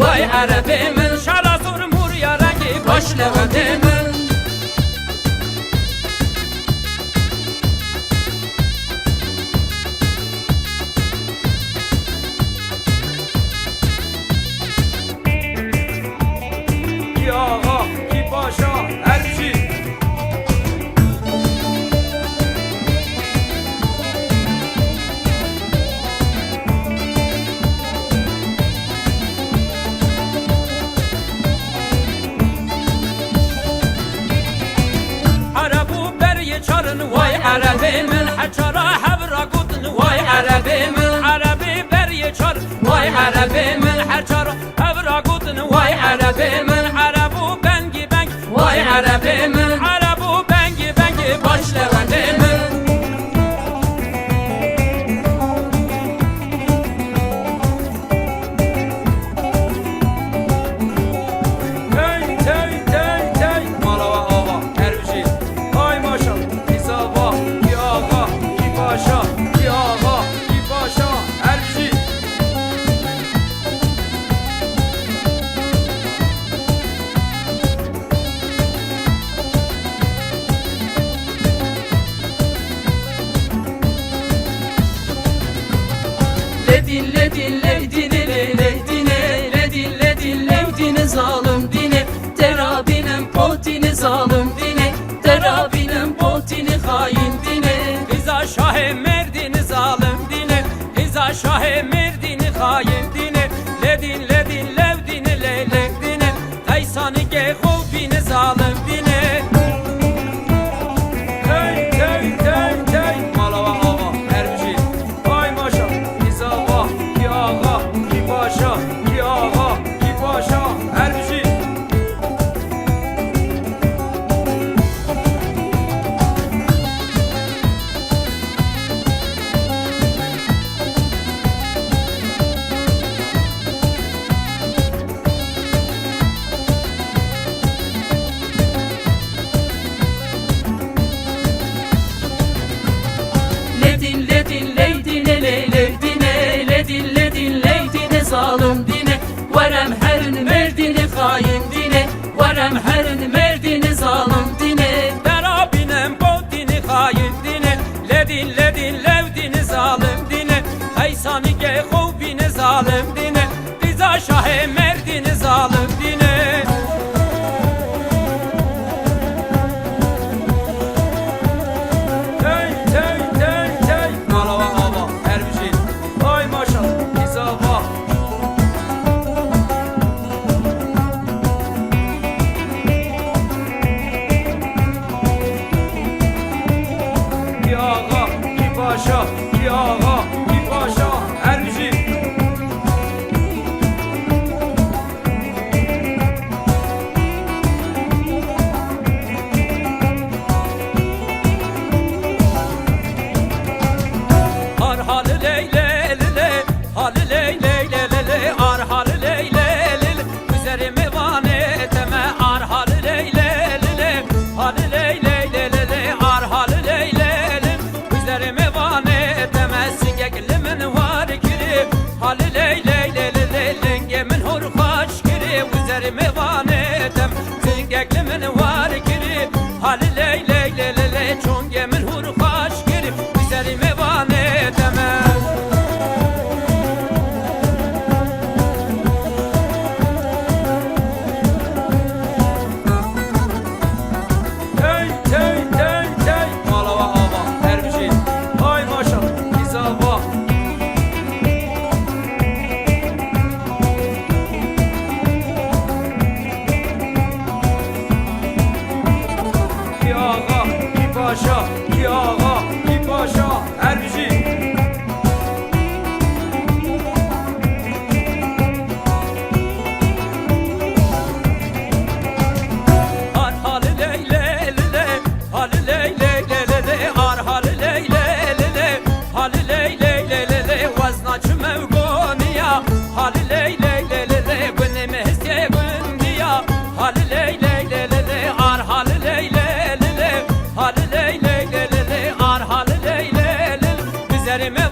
vay Arabimin. Şala sormur ya rengi baş levadimin. Yağa ki başa erci. Arabu beriye çarın vay Arabimin. Haçara havra gudun vay Arabimin. Arabi beriye çar vay Arabimin. Haçara havra gudun vay Arabimin. Arabu bengi beng vay Arabimin. Arabu bengi bengi baş levandimin. Tey tey tey tey. Malava ava erci. Ay maşallah isava yağa ki başa yağa ki başa erci. Ledin ledin leydine leydine ledin ledin leydine zalim dine terabinin potini zalim dine terabinin potini hain dine Rıza Şah-ı Merdini zalim dine Rıza Şah-ı Merdini hain dine ledin ledin levdine leylek dine Taysanı gehov bine zalim dine Tey tey tey tey. Malava ava erci. Ay maşallah isava yağa ki başa yağa ki başa erci. Ledin ledin leydine leylekdine ledin ledin leydine zalim dine Varem herin merdini hain dine Varem herin merdini zalim dine Berabinem bodini hain dine ledin ledin levdini zalim dine Taysanı gehov bine zalim dine Rıza Şah-ı Merdini zalim dine Tey tey tey tey. Malava ava erci. Ay maşallah isava. Yağa ki başa yağa ki başa erci. Ar halı leyle lele, halı leyle lele, ar halı leyle lele. Üzerime van etme, ar halı leyle lele, halı leyle lele, ar halı leyle lele. Üzerime van etme, singeklimin var kiri, halı leyle lele, lengemin hurkaç kiri. Üzerime van etme, singeklimin var kiri, halı leyle lele, çongemin hurkaç kiri. Üzerime van etme. Tey tey tey tey. Malava ava erci. Ay maşallah isava. Yağa ki başa yağa ki başa erci. Ar halı leyle lele, halı leyle lele, ar halı leyle lele, halı leyle lele, vaznaçı mevgoniya, halı leyle lele, günümü hisse gündiya, halı leyle lele, ar halı leyle lele, halı leyle lele, ar halı leyle lele, üzerime